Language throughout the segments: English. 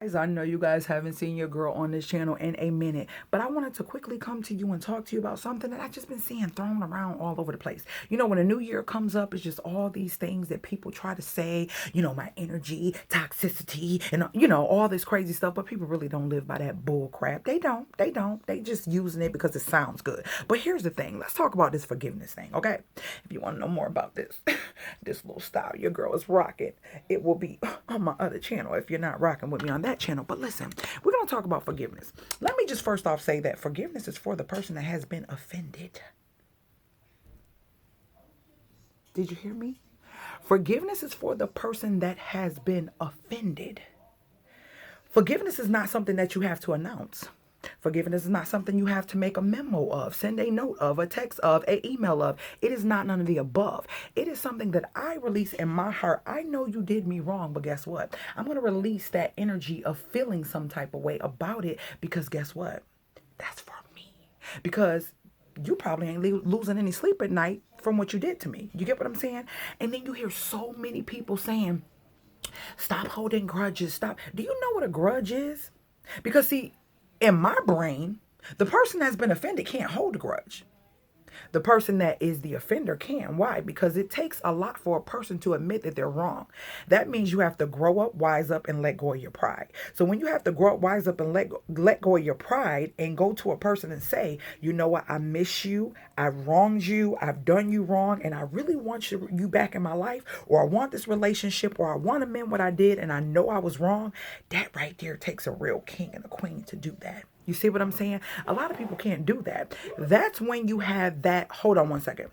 Guys, I know you guys haven't seen your girl on this channel in a minute, but I wanted to quickly come to you and talk to you about something that I've just been seeing thrown around all over the place. You know, when a new year comes up, it's just all these things that people try to say, my energy, toxicity, and, all this crazy stuff, but people really don't live by that bull crap. They don't. They don't. They just using it because it sounds good. But here's the thing. Let's talk about this forgiveness thing, okay? If you want to know more about this, this little style your girl is rocking, it will be on my other channel if you're not rocking with me on that channel. But listen, we're going to talk about forgiveness. Let me just first off say that forgiveness is for the person that has been offended. Did you hear me? Forgiveness is for the person that has been offended. Forgiveness is not something that you have to announce. Forgiveness is not something you have to make a memo of, send a note of, a text of, an email of. It is not none of the above. It is something that I release in my heart. I know you did me wrong, but guess what? I'm going to release that energy of feeling some type of way about it because guess what? That's for me. Because you probably ain't losing any sleep at night from what you did to me. You get what I'm saying? And then you hear so many people saying, stop holding grudges. Stop. Do you know what a grudge is? Because see, in my brain, the person that's been offended can't hold a grudge. The person that is the offender can. Why? Because it takes a lot for a person to admit that they're wrong. That means you have to grow up, wise up, and let go of your pride. So when you have to grow up, wise up, and let go of your pride and go to a person and say, you know what, I miss you, I wronged you, I've done you wrong, and I really want you back in my life, or I want this relationship, or I want to mend what I did, and I know I was wrong. That right there takes a real king and a queen to do that. You see what I'm saying? A lot of people can't do that. That's when you have that. Hold on one second.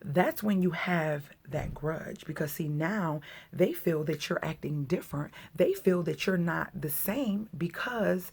That's when you have that grudge because see, now they feel that you're acting different. They feel that you're not the same because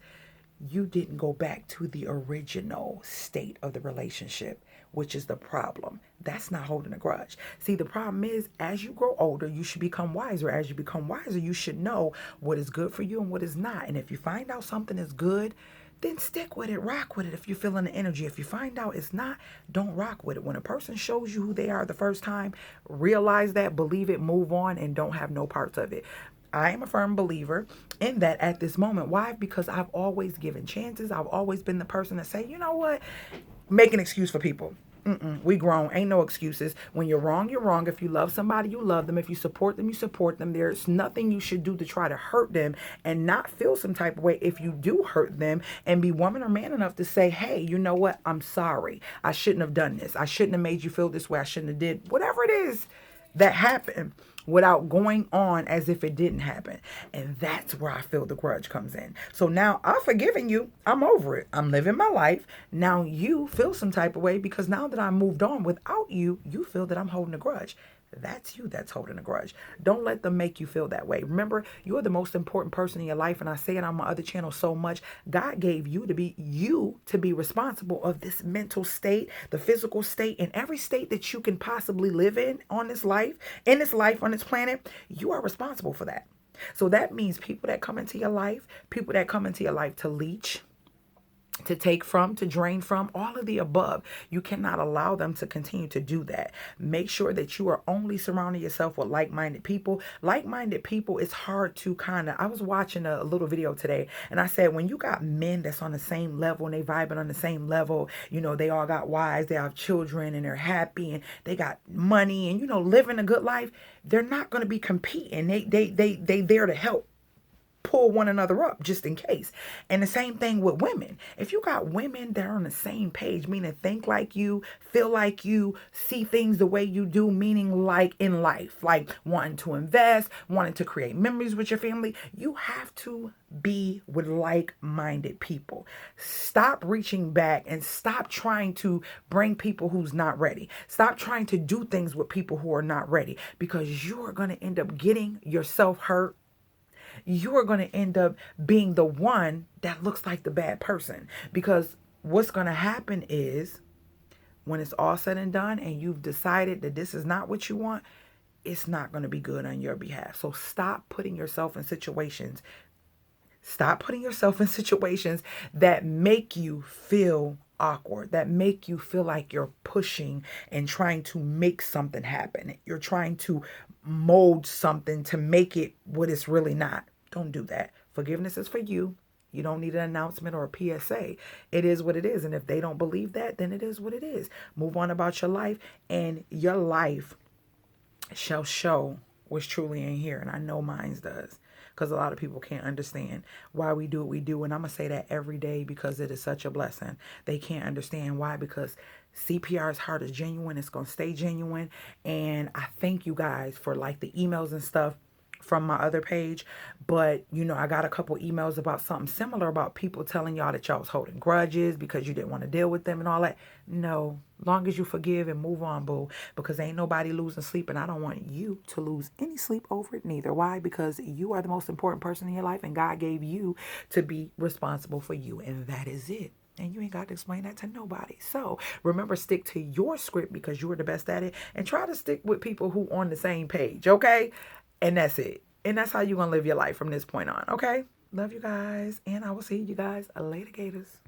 you didn't go back to the original state of the relationship, which is the problem. That's not holding a grudge. See, the problem is as you grow older, you should become wiser. As you become wiser, you should know what is good for you and what is not. And if you find out something is good, then stick with it, rock with it if you're feeling the energy. If you find out it's not, don't rock with it. When a person shows you who they are the first time, realize that, believe it, move on, and don't have no parts of it. I am a firm believer in that at this moment. Why? Because I've always given chances. I've always been the person to say, you know what? Make an excuse for people. We grown. Ain't no excuses. When you're wrong, you're wrong. If you love somebody, you love them. If you support them, you support them. There's nothing you should do to try to hurt them and not feel some type of way if you do hurt them, and be woman or man enough to say, hey, you know what? I'm sorry. I shouldn't have done this. I shouldn't have made you feel this way. I shouldn't have did whatever it is that happened without going on as if it didn't happen. And that's where I feel the grudge comes in. So now I've forgiven you. I'm over it. I'm living my life. Now you feel some type of way because now that I moved on without you, you feel that I'm holding a grudge. That's you that's holding a grudge. Don't let them make you feel that way. Remember, you're the most important person in your life. And I say it on my other channel so much. God gave you to be responsible of this mental state, the physical state, and every state that you can possibly live in this life, on this planet. You are responsible for that. So that means people that come into your life, to leech, to take from, to drain from, all of the above. You cannot allow them to continue to do that. Make sure that you are only surrounding yourself with like-minded people. Like-minded people, it's hard to I was watching a little video today and I said, when you got men that's on the same level and they vibing on the same level, they all got wives, they have children, and they're happy and they got money and, living a good life, they're not going to be competing. They there to help pull one another up just in case. And the same thing with women. If you got women that are on the same page, meaning think like you, feel like you, see things the way you do, meaning like in life, like wanting to invest, wanting to create memories with your family, you have to be with like-minded people. Stop reaching back and stop trying to bring people who's not ready. Stop trying to do things with people who are not ready because you are going to end up getting yourself hurt. You are going to end up being the one that looks like the bad person. Because what's going to happen is when it's all said and done and you've decided that this is not what you want, it's not going to be good on your behalf. So stop putting yourself in situations. Stop putting yourself in situations that make you feel awkward, that make you feel like you're pushing and trying to make something happen. You're trying to mold something to make it what it's really not. Don't do that. Forgiveness is for you. You don't need an announcement or a PSA. It is what it is. And if they don't believe that, then it is what it is. Move on about your life, and your life shall show what's truly in here. And I know mine does, because a lot of people can't understand why we do what we do. And I'm going to say that every day because it is such a blessing. They can't understand why, because CPR's heart is genuine. It's going to stay genuine. And I thank you guys for like the emails and stuff from my other page. But you know, I got a couple emails about something similar, about people telling y'all that y'all was holding grudges because you didn't want to deal with them and all that. No, long as you forgive and move on, boo, because ain't nobody losing sleep, and I don't want you to lose any sleep over it neither. Why? Because you are the most important person in your life, and God gave you to be responsible for you, and that is it. And you ain't got to explain that to nobody. So remember, stick to your script because you are the best at it, and try to stick with people who on the same page, okay? And that's it. And that's how you're going to live your life from this point on, okay? Love you guys, and I will see you guys later, Gators.